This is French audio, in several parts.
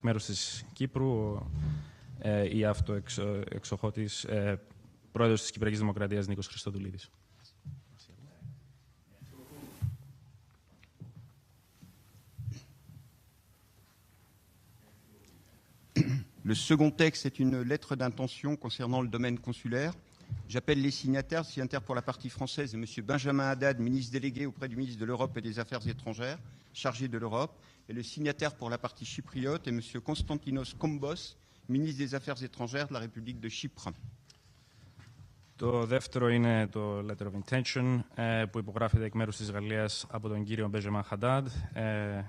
μέρους της Κύπρου, η αυτοεξοχότης πρόεδρος της Κυπριακής Δημοκρατίας Νίκος Χριστοδουλίδης. Le second texte est une lettre d'intention concernant le domaine consulaire. J'appelle les signataires pour la partie française, M. Benjamin Haddad, ministre délégué auprès du ministre de l'Europe et des Affaires étrangères, chargé de l'Europe, et le signataire pour la partie chypriote est M. Konstantinos Kombos, ministre des Affaires étrangères de la République de Chypre. Το δεύτερο είναι το Letter of Intention που υπογράφεται εκ μέρους της Γαλλίας από τον κύριο Μπέζεμαν Χαντάντ,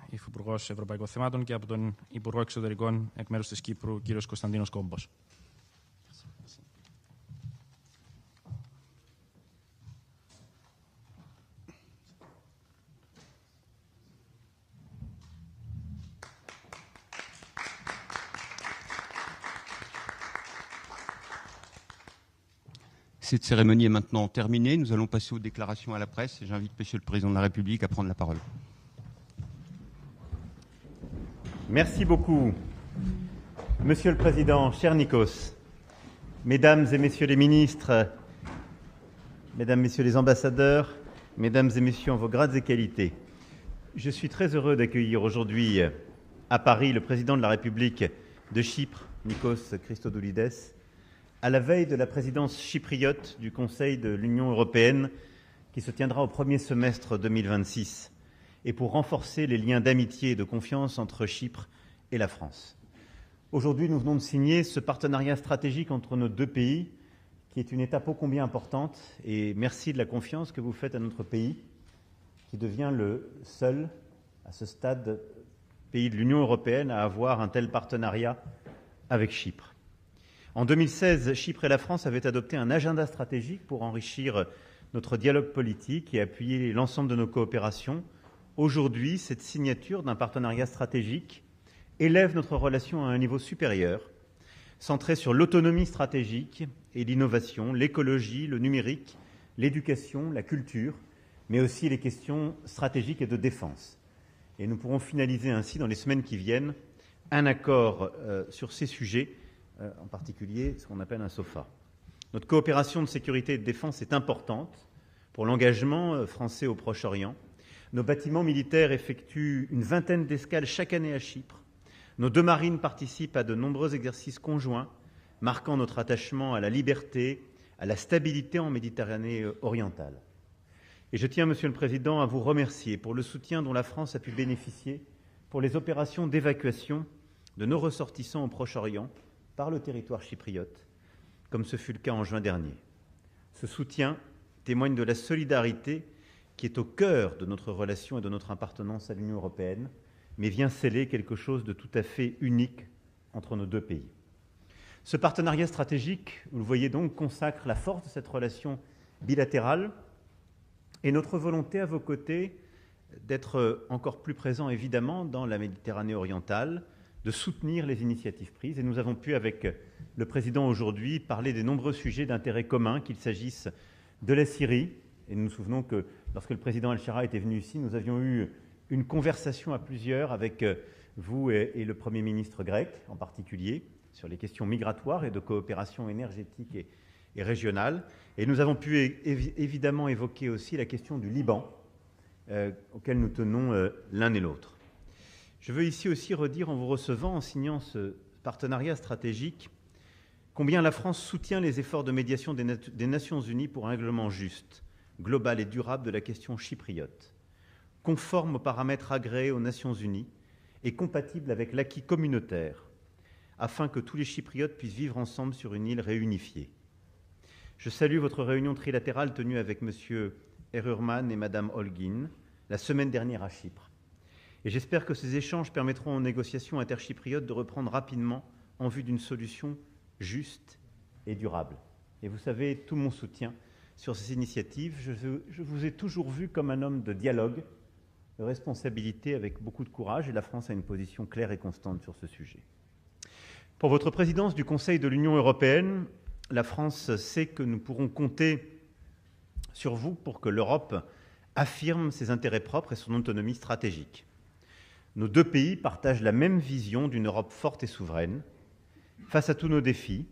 υφυπουργός Ευρωπαϊκών Θεμάτων, και από τον Υπουργό Εξωτερικών εκ μέρους της Κύπρου, κύριος Κωνσταντίνος Κόμπος. Cette cérémonie est maintenant terminée. Nous allons passer aux déclarations à la presse et j'invite Monsieur le Président de la République à prendre la parole. Merci beaucoup. Monsieur le Président, cher Nikos, Mesdames et Messieurs les ministres, Mesdames, Messieurs les ambassadeurs, Mesdames et Messieurs en vos grades et qualités, je suis très heureux d'accueillir aujourd'hui à Paris le Président de la République de Chypre, Nikos Christodoulides, à la veille de la présidence chypriote du Conseil de l'Union européenne qui se tiendra au premier semestre 2026 et pour renforcer les liens d'amitié et de confiance entre Chypre et la France. Aujourd'hui, nous venons de signer ce partenariat stratégique entre nos deux pays qui est une étape ô combien importante et merci de la confiance que vous faites à notre pays qui devient le seul, à ce stade, pays de l'Union européenne à avoir un tel partenariat avec Chypre. En 2016, Chypre et la France avaient adopté un agenda stratégique pour enrichir notre dialogue politique et appuyer l'ensemble de nos coopérations. Aujourd'hui, cette signature d'un partenariat stratégique élève notre relation à un niveau supérieur, centré sur l'autonomie stratégique et l'innovation, l'écologie, le numérique, l'éducation, la culture, mais aussi les questions stratégiques et de défense. Et nous pourrons finaliser ainsi, dans les semaines qui viennent, un accord sur ces sujets, en particulier ce qu'on appelle un SOFA. Notre coopération de sécurité et de défense est importante pour l'engagement français au Proche-Orient. Nos bâtiments militaires effectuent une vingtaine d'escales chaque année à Chypre. Nos deux marines participent à de nombreux exercices conjoints, marquant notre attachement à la liberté, à la stabilité en Méditerranée orientale. Et je tiens, Monsieur le Président, à vous remercier pour le soutien dont la France a pu bénéficier pour les opérations d'évacuation de nos ressortissants au Proche-Orient par le territoire chypriote, comme ce fut le cas en juin dernier. Ce soutien témoigne de la solidarité qui est au cœur de notre relation et de notre appartenance à l'Union européenne, mais vient sceller quelque chose de tout à fait unique entre nos deux pays. Ce partenariat stratégique, vous le voyez donc, consacre la force de cette relation bilatérale et notre volonté à vos côtés d'être encore plus présents évidemment dans la Méditerranée orientale, de soutenir les initiatives prises. Et nous avons pu, avec le Président aujourd'hui, parler des nombreux sujets d'intérêt commun, qu'il s'agisse de la Syrie. Et nous nous souvenons que lorsque le Président El-Shara était venu ici, nous avions eu une conversation à plusieurs avec vous et le Premier ministre grec en particulier, sur les questions migratoires et de coopération énergétique et régionale. Et nous avons pu évidemment évoquer aussi la question du Liban, auquel nous tenons l'un et l'autre. Je veux ici aussi redire en vous recevant, en signant ce partenariat stratégique, combien la France soutient les efforts de médiation des Nations Unies pour un règlement juste, global et durable de la question chypriote, conforme aux paramètres agréés aux Nations Unies et compatible avec l'acquis communautaire, afin que tous les Chypriotes puissent vivre ensemble sur une île réunifiée. Je salue votre réunion trilatérale tenue avec M. Erurman et Mme Holguin la semaine dernière à Chypre. Et j'espère que ces échanges permettront aux négociations interchypriotes de reprendre rapidement en vue d'une solution juste et durable. Et vous savez, tout mon soutien sur ces initiatives. Je vous ai toujours vu comme un homme de dialogue, de responsabilité avec beaucoup de courage, et la France a une position claire et constante sur ce sujet. Pour votre présidence du Conseil de l'Union européenne, la France sait que nous pourrons compter sur vous pour que l'Europe affirme ses intérêts propres et son autonomie stratégique. Nos deux pays partagent la même vision d'une Europe forte et souveraine. Face à tous nos défis,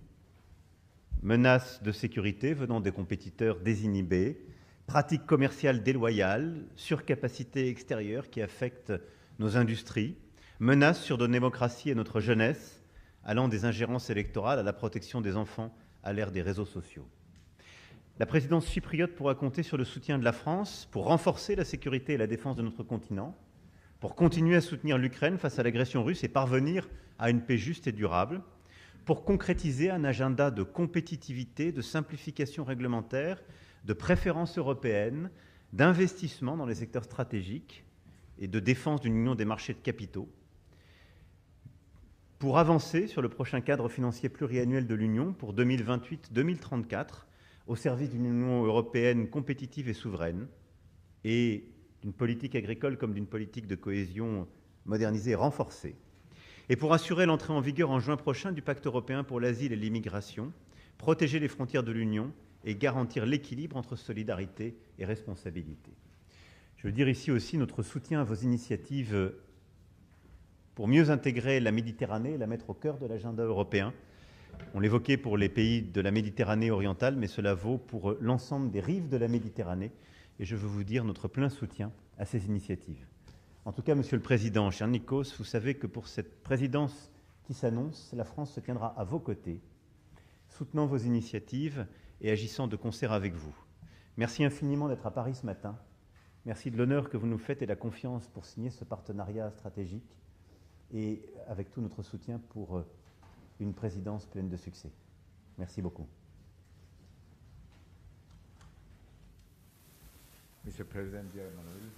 menaces de sécurité venant des compétiteurs désinhibés, pratiques commerciales déloyales, surcapacité extérieure qui affectent nos industries, menaces sur nos démocraties et notre jeunesse, allant des ingérences électorales à la protection des enfants à l'ère des réseaux sociaux. La présidence chypriote pourra compter sur le soutien de la France pour renforcer la sécurité et la défense de notre continent, pour continuer à soutenir l'Ukraine face à l'agression russe et parvenir à une paix juste et durable, pour concrétiser un agenda de compétitivité, de simplification réglementaire, de préférence européenne, d'investissement dans les secteurs stratégiques et de défense d'une union des marchés de capitaux, pour avancer sur le prochain cadre financier pluriannuel de l'Union pour 2028-2034, au service d'une Union européenne compétitive et souveraine, et d'une politique agricole comme d'une politique de cohésion modernisée et renforcée, et pour assurer l'entrée en vigueur en juin prochain du Pacte européen pour l'asile et l'immigration, protéger les frontières de l'Union et garantir l'équilibre entre solidarité et responsabilité. Je veux dire ici aussi notre soutien à vos initiatives pour mieux intégrer la Méditerranée et la mettre au cœur de l'agenda européen. On l'évoquait pour les pays de la Méditerranée orientale, mais cela vaut pour l'ensemble des rives de la Méditerranée, et je veux vous dire notre plein soutien à ces initiatives. En tout cas, Monsieur le Président, cher Nikos, vous savez que pour cette présidence qui s'annonce, la France se tiendra à vos côtés, soutenant vos initiatives et agissant de concert avec vous. Merci infiniment d'être à Paris ce matin. Merci de l'honneur que vous nous faites et de la confiance pour signer ce partenariat stratégique et avec tout notre soutien pour une présidence pleine de succès. Merci beaucoup. Mr. President, dear Emmanuel,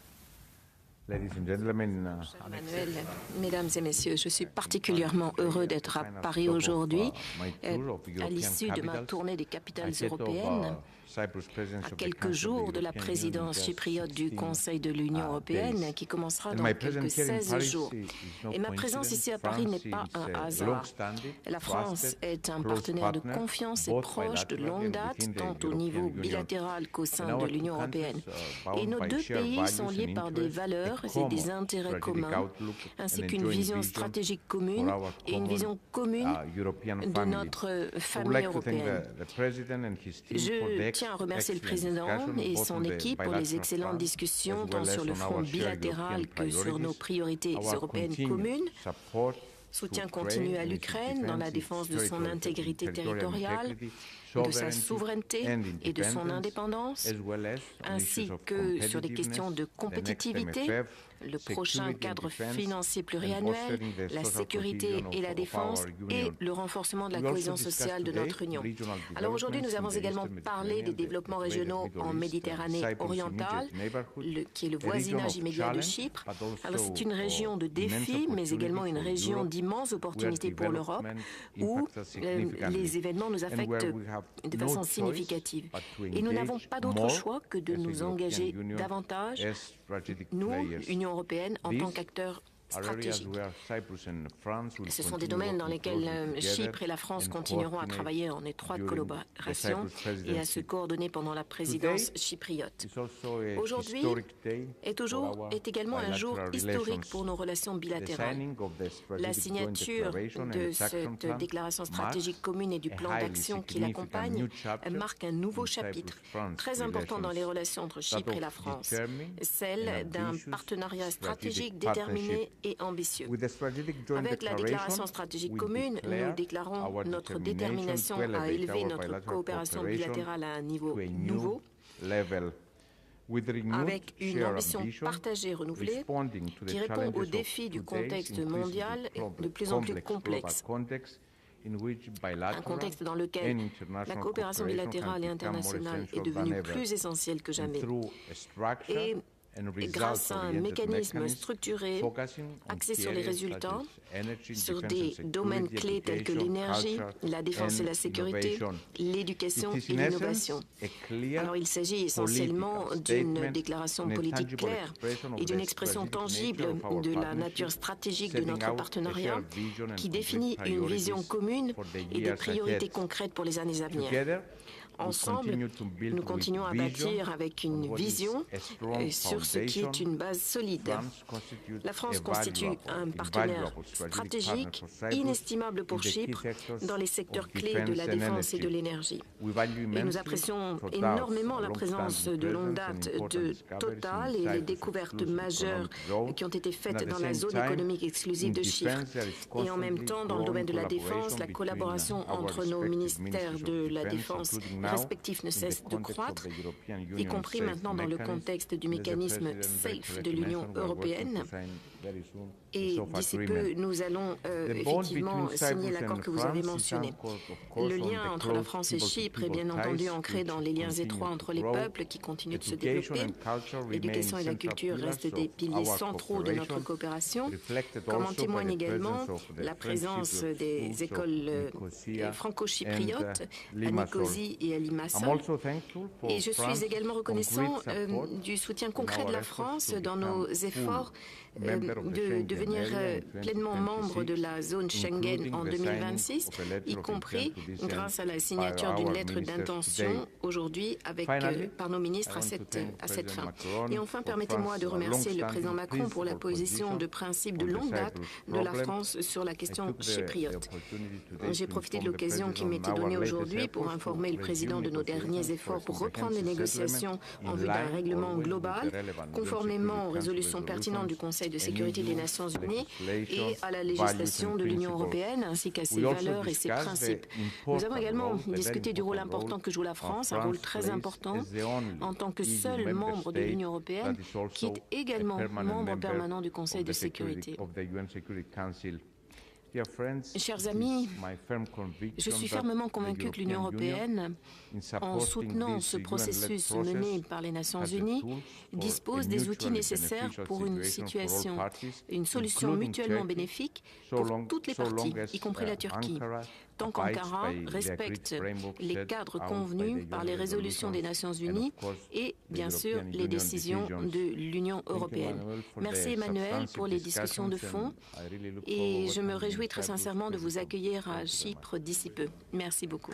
ladies and gentlemen, Emmanuel, mesdames et messieurs, je suis particulièrement heureux d'être à Paris aujourd'hui, à l'issue de ma tournée des capitales européennes, à quelques jours de la présidence chypriote du Conseil de l'Union européenne, qui commencera dans quelques 16 jours. Et ma présence ici à Paris n'est pas un hasard. La France est un partenaire de confiance et proche de longue date, tant au niveau bilatéral qu'au sein de l'Union européenne. Et nos deux pays sont liés par des valeurs et des intérêts communs, ainsi qu'une vision stratégique commune et une vision commune de notre famille européenne. Je tiens à remercier le Président et son équipe pour les excellentes discussions, tant sur le front bilatéral que sur nos priorités européennes communes. Soutien continu à l'Ukraine dans la défense de son intégrité territoriale, de sa souveraineté et de son indépendance, ainsi que sur des questions de compétitivité, le prochain cadre financier pluriannuel, la sécurité et la défense et le renforcement de la cohésion sociale de notre Union. Alors aujourd'hui, nous avons également parlé des développements régionaux en Méditerranée orientale, qui est le voisinage immédiat de Chypre. Alors c'est une région de défis, mais également une région d'immenses opportunités pour l'Europe, où les événements nous affectent de façon significative. Et nous n'avons pas d'autre choix que de nous engager davantage, nous, Union européenne, en tant qu'acteurs stratégiques. Ce sont des domaines dans lesquels Chypre et la France continueront à travailler en étroite collaboration et à se coordonner pendant la présidence chypriote. Aujourd'hui est également un jour historique pour nos relations bilatérales. La signature de cette déclaration stratégique commune et du plan d'action qui l'accompagne marque un nouveau chapitre très important dans les relations entre Chypre et la France, celle d'un partenariat stratégique déterminé et ambitieux. Avec la déclaration stratégique commune, nous déclarons notre détermination à élever notre coopération bilatérale à un niveau nouveau, avec une ambition partagée renouvelée qui répond aux défis du contexte mondial de plus en plus complexe. Un contexte dans lequel la coopération bilatérale et internationale est devenue plus essentielle que jamais. Et grâce à un mécanisme structuré, axé sur les résultats, sur des domaines clés tels que l'énergie, la défense et la sécurité, l'éducation et l'innovation. Alors il s'agit essentiellement d'une déclaration politique claire et d'une expression tangible de la nature stratégique de notre partenariat qui définit une vision commune et des priorités concrètes pour les années à venir. Ensemble, nous continuons à bâtir avec une vision sur ce qui est une base solide. La France constitue un partenaire stratégique inestimable pour Chypre dans les secteurs clés de la défense et de l'énergie. Et nous apprécions énormément la présence de longue date de Total et les découvertes majeures qui ont été faites dans la zone économique exclusive de Chypre. Et en même temps, dans le domaine de la défense, la collaboration entre nos ministères de la Défense respectifs ne cesse de croître, y compris maintenant dans le contexte du mécanisme SAFE de l'Union européenne. Et d'ici peu, nous allons effectivement signer l'accord que vous avez mentionné. Le lien entre la France et Chypre est bien entendu ancré dans les liens étroits entre les peuples qui continuent de se développer. L'éducation et la culture restent des piliers centraux de notre coopération, comme en témoigne également la présence des écoles franco-chypriotes à Nicosie et à Limassol. Et je suis également reconnaissant du soutien concret de la France dans nos efforts de devenir pleinement membre de la zone Schengen en 2026, y compris grâce à la signature d'une lettre d'intention aujourd'hui par nos ministres à cette fin. Et enfin, permettez-moi de remercier le président Macron pour la position de principe de longue date de la France sur la question chypriote. J'ai profité de l'occasion qui m'était donnée aujourd'hui pour informer le président de nos derniers efforts pour reprendre les négociations en vue d'un règlement global, conformément aux résolutions pertinentes du Conseil de sécurité des Nations Unies et à la législation de l'Union européenne, ainsi qu'à ses valeurs et ses principes. Nous avons également discuté du rôle important que joue la France, un rôle très important en tant que seul membre de l'Union européenne, qui est également membre permanent du Conseil de sécurité. Chers amis, je suis fermement convaincu que l'Union européenne, en soutenant ce processus mené par les Nations unies, dispose des outils nécessaires pour une solution mutuellement bénéfique pour toutes les parties, y compris la Turquie. Tant qu'Ankara respecte les cadres convenus par les résolutions des Nations unies et, bien sûr, les décisions de l'Union européenne. Merci Emmanuel pour les discussions de fond et je me réjouis très sincèrement de vous accueillir à Chypre d'ici peu. Merci beaucoup.